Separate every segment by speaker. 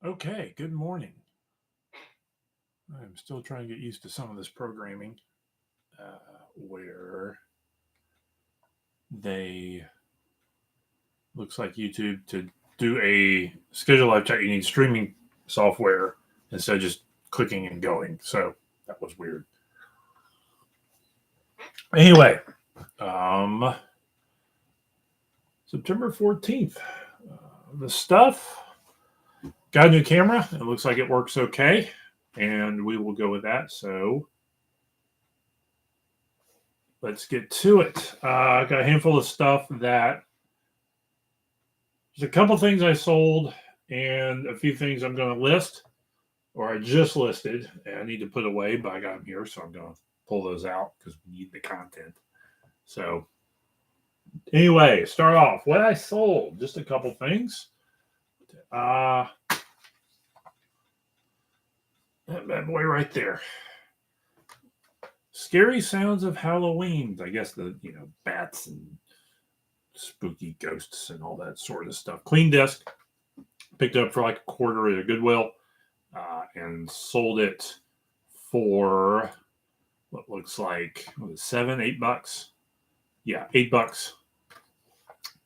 Speaker 1: Okay, good morning. I'm still trying to get used to some of this programming where they looks like YouTube to do a schedule live chat. You need streaming software instead of just clicking and going. So that was weird. Anyway, um, September 14th. The stuff got a new camera. It looks like it works okay, and we will go with that. So let's get to it. I got a handful of stuff that there's a couple things I sold and a few things I'm going to list or I just listed and I need to put away, but I got them here, so I'm going to pull those out because we need the content. So anyway, start off what I sold. Just a couple things. That bad boy right there. Scary sounds of Halloween. I guess the bats and spooky ghosts and all that sort of stuff. Clean disc. Picked it up for like a quarter at a Goodwill and sold it for what looks like $7-8. Yeah, $8.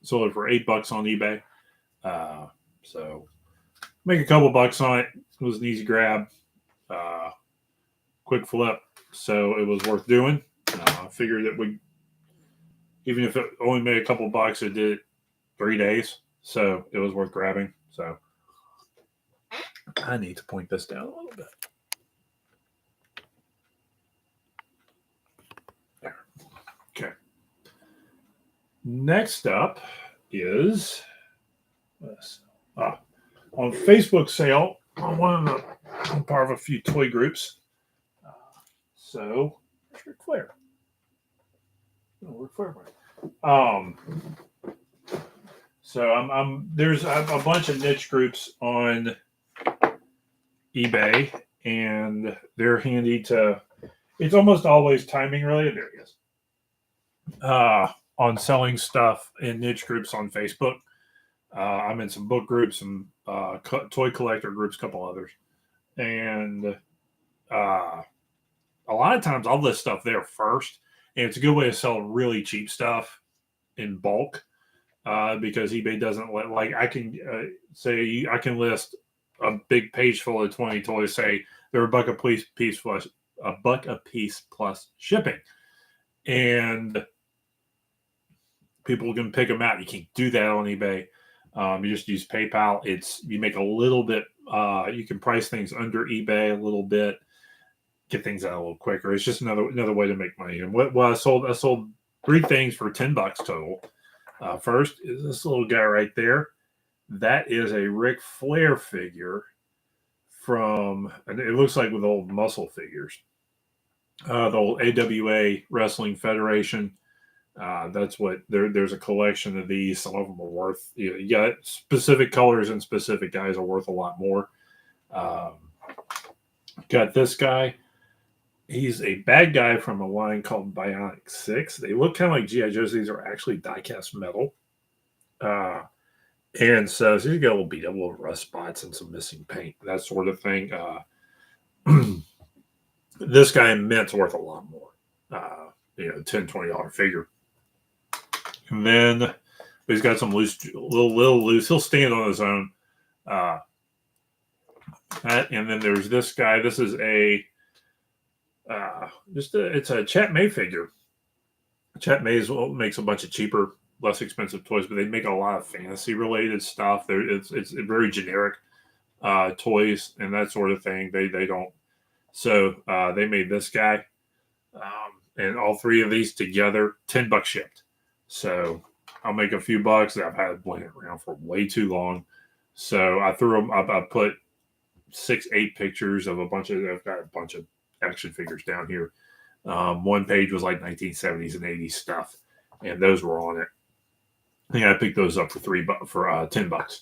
Speaker 1: Sold it for $8 on eBay. So make a couple bucks on it. It was an easy grab, quick flip. So it was worth doing. I figured that even if it only made a couple bucks, it did 3 days. So it was worth grabbing. So I need to point this down a little bit. There. Okay. Next up is on Facebook sale on I'm part of a few toy groups. So Ric Flair. Oh, Ric Flair. So there's a bunch of niche groups on eBay, and they're handy to. It's almost always timing related. There he is. On selling stuff in niche groups on Facebook. I'm in some book groups, some toy collector groups, a couple others, and a lot of times I'll list stuff there first, and it's a good way to sell really cheap stuff in bulk because eBay doesn't let I can say I can list a big page full of 20 toys, say they're a buck a piece plus shipping, and people can pick them out. You can't do that on eBay. You just use PayPal. You make a little bit. You can price things under eBay a little bit, get things out a little quicker. It's just another way to make money. And what I sold 3 things for $10 total. First is this little guy right there. That is a Ric Flair figure and it looks like with old muscle figures. The old AWA Wrestling Federation. That's what there's a collection of these. Some of them are worth. You got specific colors and specific guys are worth a lot more. Got this guy. He's a bad guy from a line called Bionic 6. They look kind of like G.I. Joes. These are actually die-cast metal. And so you get a little beat up, little rust spots and some missing paint, that sort of thing. This guy in mint's worth a lot more. $10, $20 figure. And then he's got some little loose. He'll stand on his own. And then there's this guy. This is it's a Chat May figure. Chat May makes a bunch of cheaper, less expensive toys, but they make a lot of fantasy related stuff. It's very generic toys and that sort of thing. They don't. So they made this guy, and all 3 of these together, $10 shipped. So I'll make a few bucks. I've had it laying around for way too long. So I threw them. I put 6-8 pictures of I've got a bunch of action figures down here. One page was like 1970s and 80s stuff, and those were on it. I think I picked those up for $10.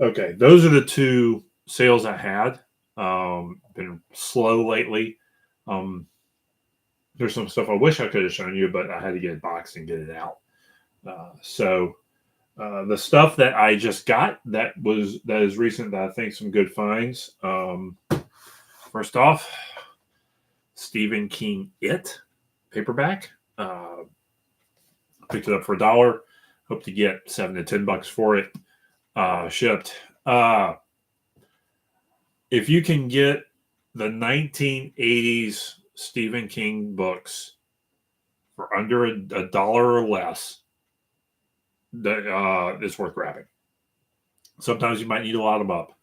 Speaker 1: Okay, those are the 2 sales I had. Been slow lately. There's some stuff I wish I could have shown you, but I had to get it boxed and get it out. So The stuff that I just got that is recent that I think some good finds. First off, Stephen King It paperback. Picked it up for $1. Hope to get $7 to $10 for it shipped. If you can get the 1980s Stephen King books for under a dollar or less, that it's worth grabbing. Sometimes you might need to lot them up,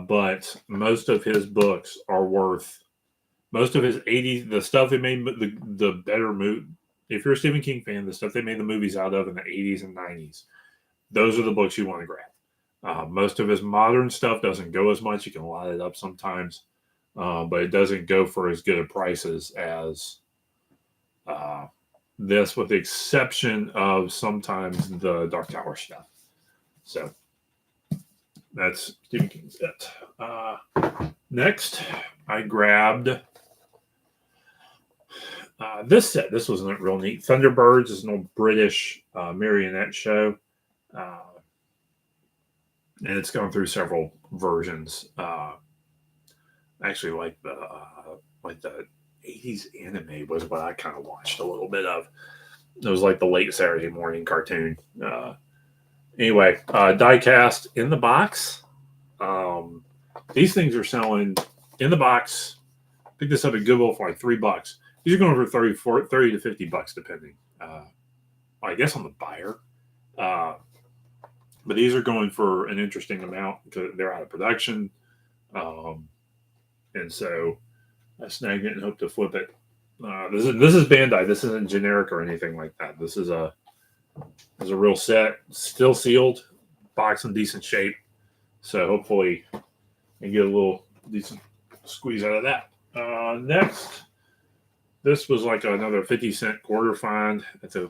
Speaker 1: but most of his books are worth. Most of his 80s, the stuff they made the better movie. If you're a Stephen King fan, the stuff they made the movies out of in the 80s and 90s, those are the books you want to grab. Most of his modern stuff doesn't go as much. You can lot it up sometimes, but it doesn't go for as good a prices as this, with the exception of sometimes the Dark Tower stuff. So that's Stephen King's It. Next, I grabbed this set. This was real neat. Thunderbirds is an old British marionette show. And it's gone through several versions. Actually, like the 80s anime was what I kind of watched a little bit of. It was like the late Saturday morning cartoon. Anyway, die-cast in the box. These things are selling in the box. Pick this up at Goodwill for like $3. These are going for 30 to $50 depending. I guess on the buyer. But these are going for an interesting amount because they're out of production. And so I snagged it and hope to flip it. This is Bandai. This isn't generic or anything like that. This is a real set, still sealed, box in decent shape. So hopefully I can get a little decent squeeze out of that. Next, this was like another 50-cent quarter find at the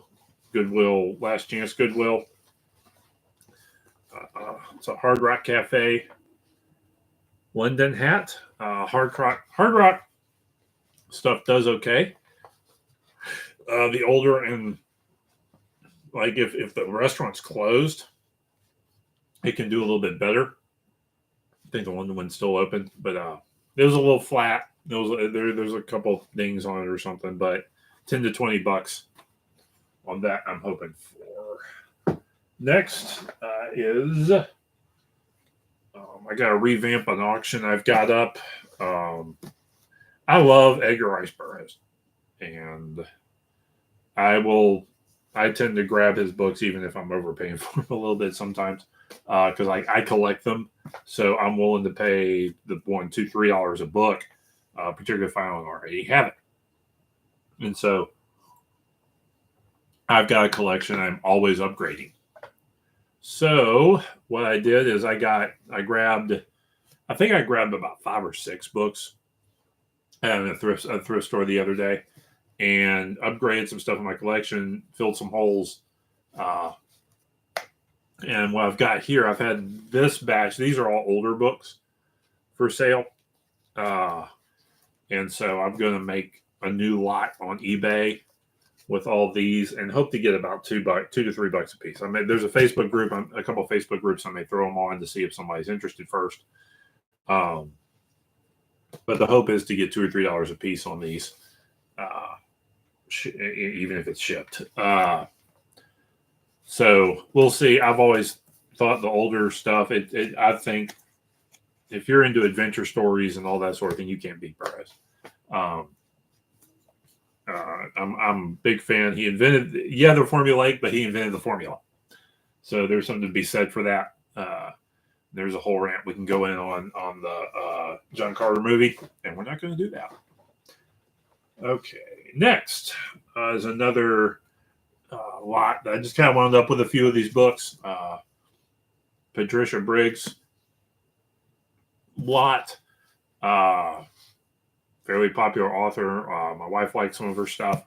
Speaker 1: Goodwill, Last Chance Goodwill. It's a Hard Rock Cafe London hat. Hard Rock stuff does okay. The older and like if the restaurant's closed, it can do a little bit better. I think the London one's still open, but it was a little flat. There's a couple things on it or something, but $10 to $20 on that. I'm hoping for. Next is I got to revamp an auction I've got up. I love Edgar Rice Burroughs, and I tend to grab his books even if I'm overpaying for them a little bit sometimes because I collect them, so I'm willing to pay the $1, $2, $3 a book, particularly if I don't already have it. And so I've got a collection I'm always upgrading. So what I did is I grabbed about 5 or 6 books at a thrift store the other day and upgraded some stuff in my collection, filled some holes. And what I've got here, I've had this batch. These are all older books for sale. And so I'm going to make a new lot on eBay with all these and hope to get about $2 to $3 a piece. There's a Facebook group, a couple of Facebook groups I may throw them on to see if somebody's interested first. But the hope is to get $2 or $3 a piece on these, even if it's shipped. So we'll see. I've always thought the older stuff. I think if you're into adventure stories and all that sort of thing, you can't beat Burroughs. I'm a big fan. He invented, they're formulaic, but he invented the formula. So there's something to be said for that. There's a whole rant we can go in on the John Carter movie, and we're not going to do that. Okay, next is another lot. I just kind of wound up with a few of these books. Patricia Briggs lot. Fairly popular author. My wife likes some of her stuff.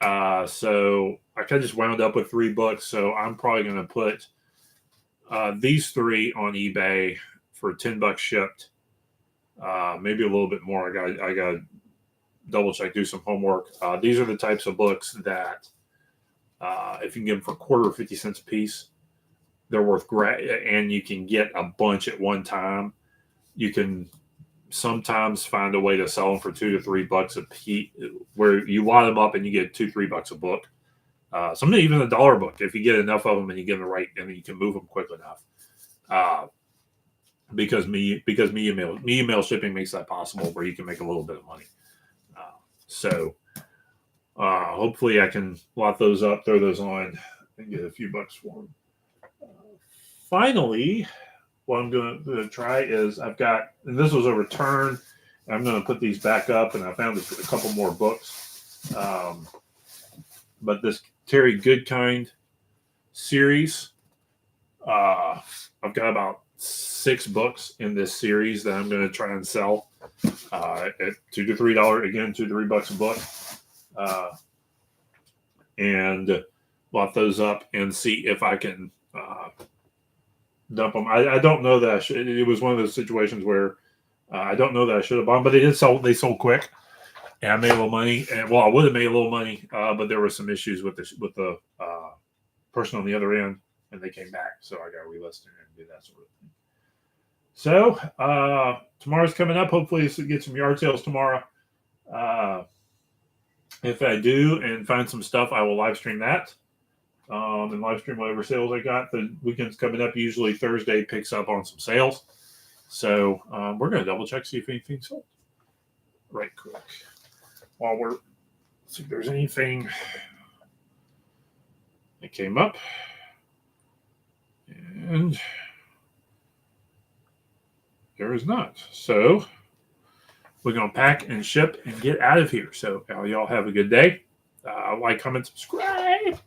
Speaker 1: So I kind of just wound up with 3 books. So I'm probably going to put these 3 on eBay for $10 shipped. Maybe a little bit more. I got to double check, do some homework. These are the types of books that if you can get them for $0.25 or 50 cents a piece, they're worth great, and you can get a bunch at one time. You can sometimes find a way to sell them for $2 to $3 a piece, where you wad them up and you get $2-3 a book. Something even $1 book if you get enough of them and you get them right, and you can move them quick enough. Because me email shipping makes that possible, where you can make a little bit of money. So hopefully I can lot those up, throw those on, and get a few bucks for them. Finally, what I'm going to try is I've got, and this was a return. I'm going to put these back up, and I found a couple more books. But this Terry Goodkind series, I've got about 6 books in this series that I'm going to try and sell at $2 to $3, again, $2 to $3 a book, and lot those up and see if I can dump them. I don't know that I should. It was one of those situations where I don't know that I should have bought them, but they sold quick, and I made a little money. And well, I would have made a little money, but there were some issues with the person on the other end, and they came back, so I got relisted and do that sort of thing. So tomorrow's coming up. Hopefully, get some yard sales tomorrow. If I do and find some stuff, I will live stream that. And live stream whatever sales I got. The weekend's coming up. Usually Thursday picks up on some sales. So we're going to double check, see if anything's sold. Right quick. While we're, see if there's anything that came up. And there is not. So we're going to pack and ship and get out of here. So y'all have a good day. Like, comment, subscribe.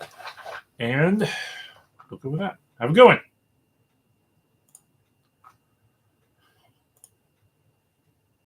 Speaker 1: And look over that. Have a good one.